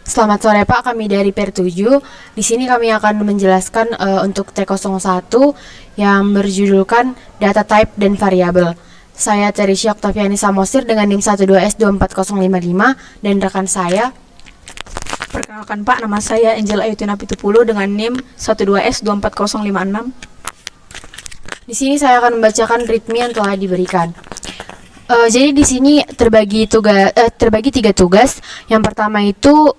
Selamat sore Pak, kami dari PER 7. Di sini kami akan menjelaskan untuk T01 yang berjudulkan Data Type dan Variabel. Saya Terisha Oktaviani Samosir dengan NIM 12S24055 dan rekan saya. Perkenalkan Pak, nama saya Angel Ayutina Pitupulu dengan NIM 12S24056. Di sini saya akan membacakan ritme yang telah diberikan. Jadi di sini terbagi 3 tugas. Yang pertama itu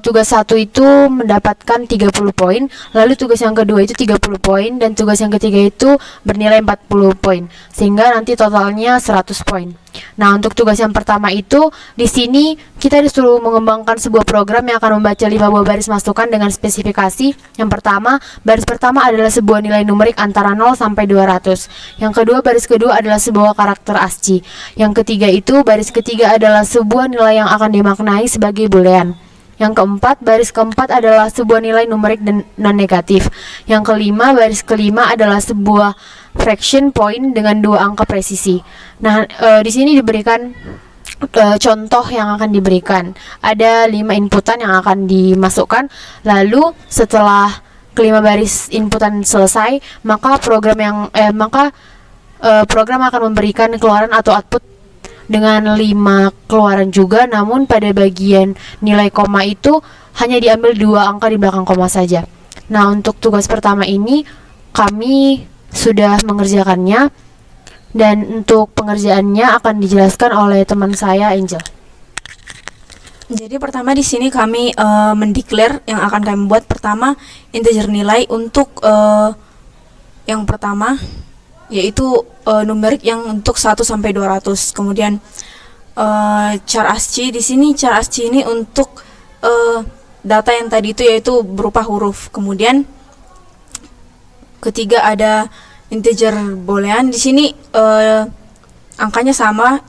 tugas 1 itu mendapatkan 30 poin, lalu tugas yang kedua itu 30 poin, dan tugas yang ketiga itu bernilai 40 poin, sehingga nanti totalnya 100 poin. Nah, untuk tugas yang pertama itu di sini kita disuruh mengembangkan sebuah program yang akan membaca 5 buah baris masukan dengan spesifikasi. Yang pertama, baris pertama adalah sebuah nilai numerik antara 0 sampai 200. Yang kedua, baris kedua adalah sebuah karakter ASCII. Yang ketiga itu, baris ketiga adalah sebuah nilai yang akan dimaknai sebagai boolean. Yang keempat, baris keempat adalah sebuah nilai numerik dan non-negatif. Yang kelima, baris kelima adalah sebuah fraction point dengan 2 angka presisi. Nah, di sini diberikan contoh yang akan diberikan. Ada 5 inputan yang akan dimasukkan. Lalu setelah kelima baris inputan selesai, maka program akan memberikan keluaran atau output dengan 5 keluaran juga, namun pada bagian nilai koma itu hanya diambil 2 angka di belakang koma saja. Nah, untuk tugas pertama ini kami sudah mengerjakannya, dan untuk pengerjaannya akan dijelaskan oleh teman saya, Angel. Jadi pertama di sini kami mendeklar yang akan kami buat. Pertama, integer nilai untuk yang pertama yaitu numerik yang untuk 1 sampai 200. Kemudian char ASCII, di sini char ASCII ini untuk data yang tadi itu yaitu berupa huruf. Kemudian ketiga ada integer boolean. Di sini angkanya sama,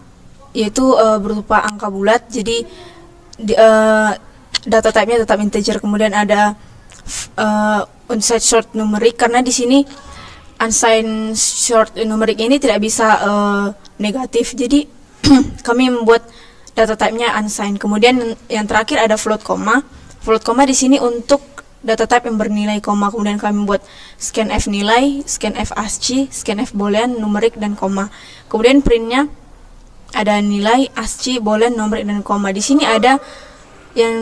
yaitu berupa angka bulat. Jadi data type-nya tetap integer. Kemudian ada unsigned short numerik, karena di sini unsigned short numerik ini tidak bisa negatif. Jadi kami membuat data type-nya unsigned. Kemudian yang terakhir ada float koma. Float koma di sini untuk data type yang bernilai koma. Kemudian kami membuat scanf nilai, scanf ASCII, scanf boolean, numerik, dan koma. Kemudian printnya ada nilai, ASCII, boolean, numerik, dan koma. Di sini ada yang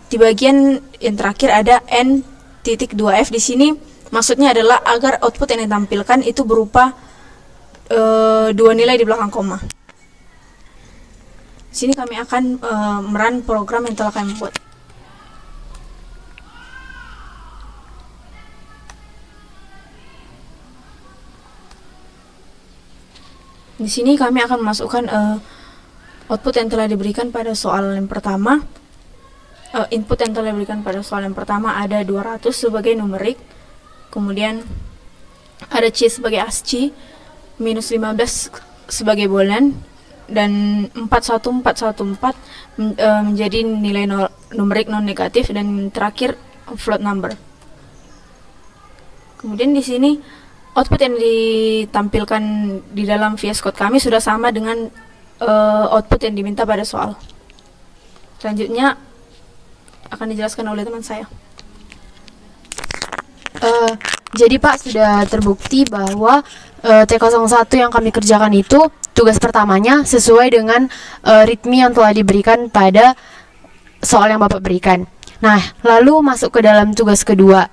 di bagian yang terakhir ada n.2f. Di sini maksudnya adalah agar output yang ditampilkan itu berupa 2 nilai di belakang koma. Di sini kami akan merun program yang telah kami buat. Di sini kami akan memasukkan output yang telah diberikan pada soal yang pertama. Input yang telah diberikan pada soal yang pertama ada 200 sebagai numerik. Kemudian ada C sebagai ASCII, minus 15 sebagai boolean, dan 41414 menjadi nilai numerik non negatif, dan terakhir float number. Kemudian di sini output yang ditampilkan di dalam VS Code kami sudah sama dengan output yang diminta pada soal. Selanjutnya akan dijelaskan oleh teman saya. Jadi Pak, sudah terbukti bahwa T01 yang kami kerjakan itu tugas pertamanya sesuai dengan ritme yang telah diberikan pada soal yang Bapak berikan. Nah, lalu masuk ke dalam tugas kedua,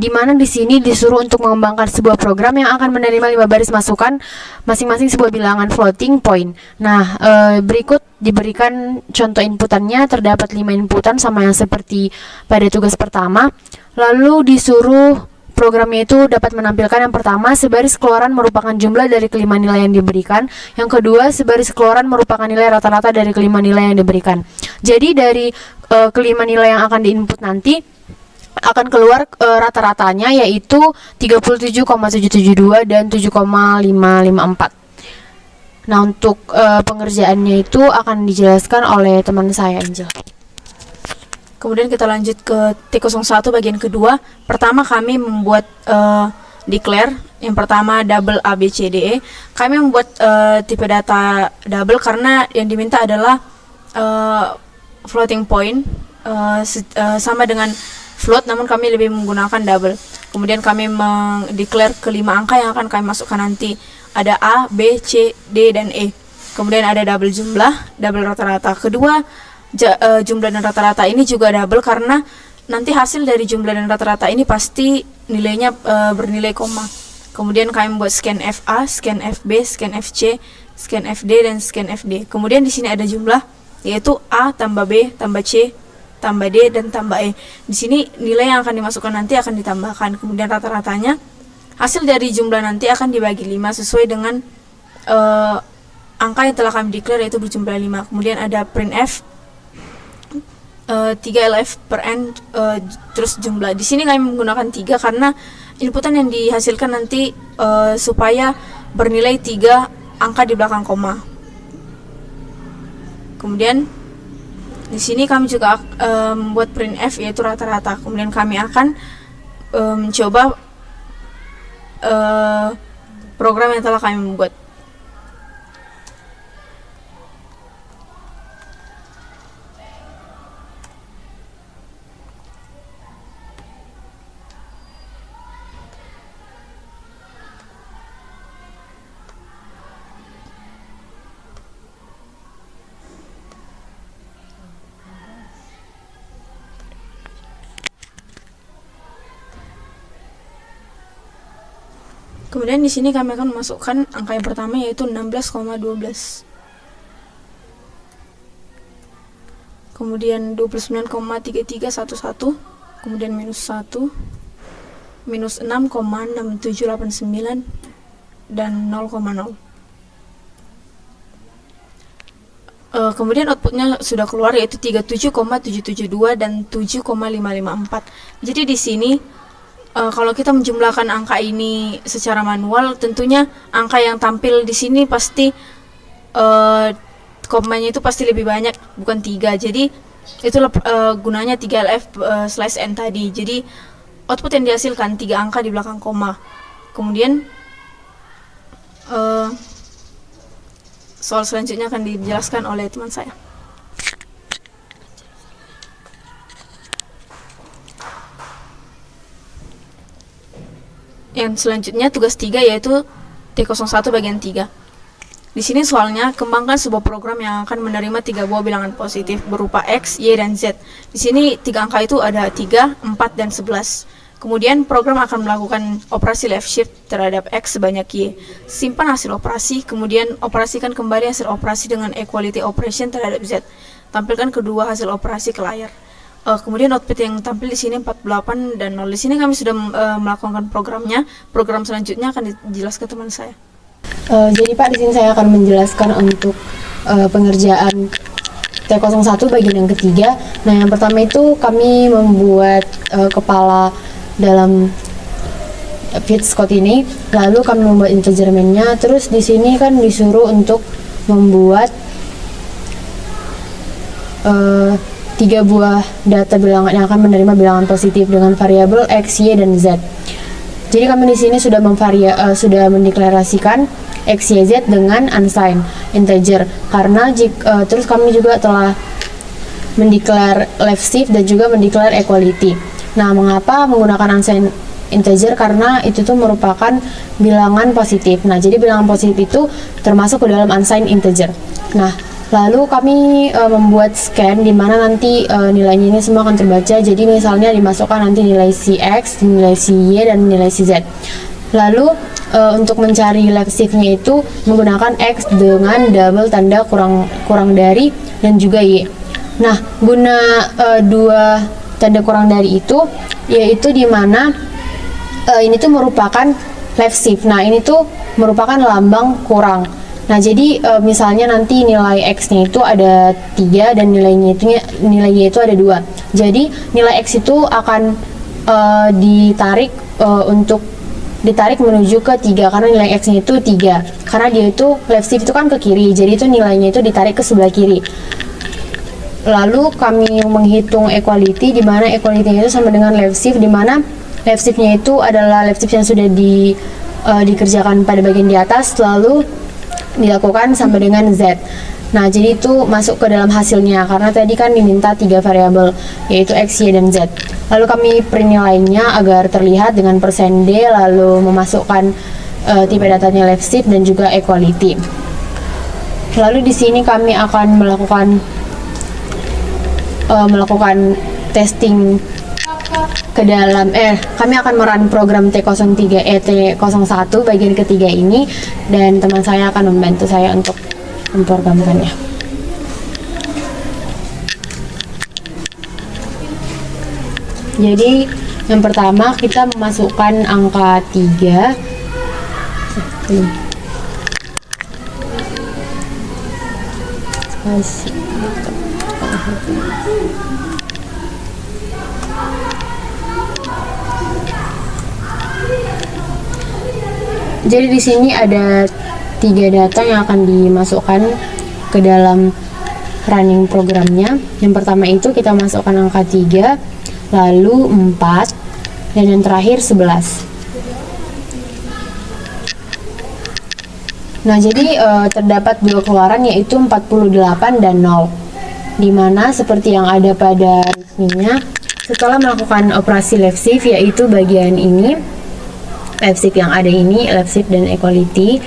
di mana di sini disuruh untuk mengembangkan sebuah program yang akan menerima 5 baris masukan masing-masing sebuah bilangan floating point. Nah, berikut diberikan contoh inputannya. Terdapat 5 inputan sama yang seperti pada tugas pertama. Lalu disuruh programnya itu dapat menampilkan yang pertama, sebaris keluaran merupakan jumlah dari kelima nilai yang diberikan. Yang kedua, sebaris keluaran merupakan nilai rata-rata dari kelima nilai yang diberikan. Jadi dari kelima nilai yang akan diinput nanti akan keluar rata-ratanya, yaitu 37,772 dan 7,554. Nah, untuk pengerjaannya itu akan dijelaskan oleh teman saya, Angel. Kemudian kita lanjut ke T01 bagian kedua. Pertama kami membuat declare. Yang pertama double ABCDE. Kami membuat tipe data double karena yang diminta adalah floating point. sama dengan float, namun kami lebih menggunakan double. Kemudian kami mendeklar kelima angka yang akan kami masukkan nanti. Ada A, B, C, D, dan E. Kemudian ada double jumlah, double rata-rata. Kedua, jumlah dan rata-rata ini juga double karena nanti hasil dari jumlah dan rata-rata ini pasti nilainya bernilai koma. Kemudian kami membuat scan FA, scan FB, scan FC, scan FD, dan scan FD. Kemudian di sini ada jumlah, yaitu A tambah B tambah C tambah D dan tambah E. Di sini nilai yang akan dimasukkan nanti akan ditambahkan. Kemudian rata-ratanya, hasil dari jumlah nanti akan dibagi 5 sesuai dengan angka yang telah kami declare, yaitu berjumlah 5. Kemudian ada printf 3LF per n, terus jumlah. Di sini kami menggunakan 3 karena inputan yang dihasilkan nanti supaya bernilai 3 angka di belakang koma. Kemudian di sini kami juga membuat printf, yaitu rata-rata. Kemudian kami akan mencoba program yang telah kami membuat. Kemudian di sini kami akan memasukkan angka yang pertama, yaitu 16,12. Kemudian 29,3311, kemudian minus 1, minus 6,6789, dan 0,0. Kemudian outputnya sudah keluar, yaitu 37,772 dan 7,554. Jadi di sini kalau kita menjumlahkan angka ini secara manual, tentunya angka yang tampil di sini pasti komanya itu pasti lebih banyak, bukan 3. Jadi itulah gunanya 3LF slash n tadi. Jadi output yang dihasilkan 3 angka di belakang koma. Kemudian soal selanjutnya akan dijelaskan oleh teman saya. Yang selanjutnya tugas 3, yaitu T01 bagian 3. Di sini soalnya, kembangkan sebuah program yang akan menerima 3 buah bilangan positif berupa X, Y, dan Z. Di sini 3 angka itu ada 3, 4, dan 11. Kemudian program akan melakukan operasi left shift terhadap X sebanyak Y. Simpan hasil operasi, kemudian operasikan kembali hasil operasi dengan equality operation terhadap Z. Tampilkan kedua hasil operasi ke layar. Kemudian output yang tampil di sini 48 dan 0. Di sini kami sudah melakukan programnya. Program selanjutnya akan dijelaskan teman saya. Jadi Pak, di sini saya akan menjelaskan untuk pengerjaan T01 bagian yang ketiga. Nah, yang pertama itu kami membuat kepala dalam Fitz code ini, lalu kami membuat integer main-nya. Terus di sini kan disuruh untuk membuat 3 buah data bilangan yang akan menerima bilangan positif dengan variabel X, Y, dan Z. Jadi kami di sini sudah sudah mendeklarasikan X, Y, Z dengan unsigned integer karena terus kami juga telah mendeklar left shift dan juga mendeklar equality. Nah, mengapa menggunakan unsigned integer? Karena itu tuh merupakan bilangan positif. Nah, jadi bilangan positif itu termasuk ke dalam unsigned integer. Nah, lalu kami membuat scan di mana nanti nilainya ini semua akan terbaca. Jadi misalnya dimasukkan nanti nilai si X, nilai si Y, dan nilai si Z. Lalu untuk mencari left shift-nya itu menggunakan X dengan double tanda kurang dari dan juga Y. Nah, guna dua tanda kurang dari itu, yaitu di mana ini tuh merupakan left shift. Nah, ini tuh merupakan lambang kurang. Nah, jadi misalnya nanti nilai X-nya itu ada 3 dan nilainya itu ada 2. Jadi nilai X itu akan ditarik menuju ke 3 karena nilai X-nya itu 3. Karena dia itu left shift itu kan ke kiri. Jadi itu nilainya itu ditarik ke sebelah kiri. Lalu kami menghitung equality di mana equality-nya itu sama dengan left shift, di mana left shift-nya itu adalah left shift yang sudah dikerjakan pada bagian di atas lalu dilakukan sama dengan Z. Nah, jadi itu masuk ke dalam hasilnya karena tadi kan diminta 3 variabel yaitu X, Y, dan Z. Lalu kami print nilainya agar terlihat dengan persen D, lalu memasukkan tipe datanya left shift dan juga equality. Lalu di sini kami akan melakukan testing ke dalam kami akan merun program T03 T01 bagian ketiga ini, dan teman saya akan membantu saya untuk memprogramkannya. Jadi yang pertama kita memasukkan angka 3. Jadi di sini ada 3 data yang akan dimasukkan ke dalam running programnya. Yang pertama itu kita masukkan angka 3, lalu 4, dan yang terakhir 11. Nah, jadi terdapat 2 keluaran yaitu 48 dan 0. Dimana seperti yang ada pada ritmenya, setelah melakukan operasi left shift yaitu bagian ini, left shift yang ada ini, left shift dan equality.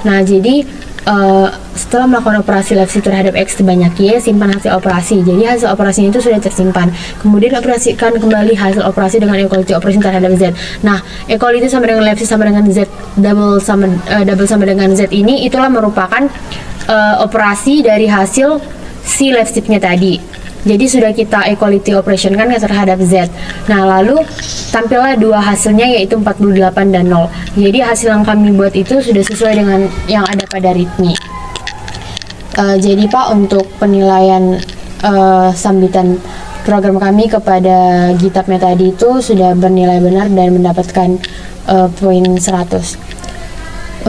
Nah, jadi setelah melakukan operasi left shift terhadap X sebanyak Y, simpan hasil operasi. Jadi hasil operasinya itu sudah tersimpan. Kemudian operasikan kembali hasil operasi dengan equality operation terhadap Z. Nah, equality sama dengan left shift sama dengan Z, double sama dengan Z ini itulah merupakan operasi dari hasil si left shift-nya tadi. Jadi sudah kita equality operation kan terhadap Z. Nah, lalu tampillah 2 hasilnya yaitu 48 dan 0. Jadi hasil yang kami buat itu sudah sesuai dengan yang ada pada ritmi. Jadi Pak, untuk penilaian sambitan program kami kepada GitHub-nya tadi itu sudah bernilai benar dan mendapatkan poin 100.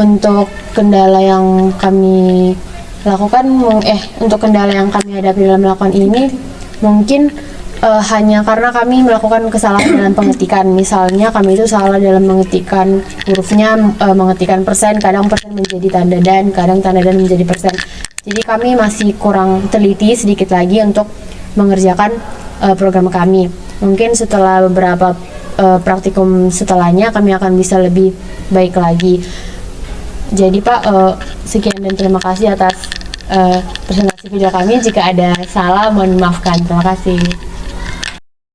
Untuk kendala yang kami lakukan, untuk kendala yang kami hadapi dalam melakukan ini mungkin hanya karena kami melakukan kesalahan dalam pengetikan. Misalnya kami itu salah dalam mengetikkan hurufnya, mengetikkan persen, kadang persen menjadi tanda dan, kadang tanda dan menjadi persen. Jadi kami masih kurang teliti sedikit lagi untuk mengerjakan program kami. Mungkin setelah beberapa praktikum setelahnya kami akan bisa lebih baik lagi. Jadi Pak, sekian dan terima kasih atas presentasi video kami. Jika ada salah mohon dimaafkan. Terima kasih.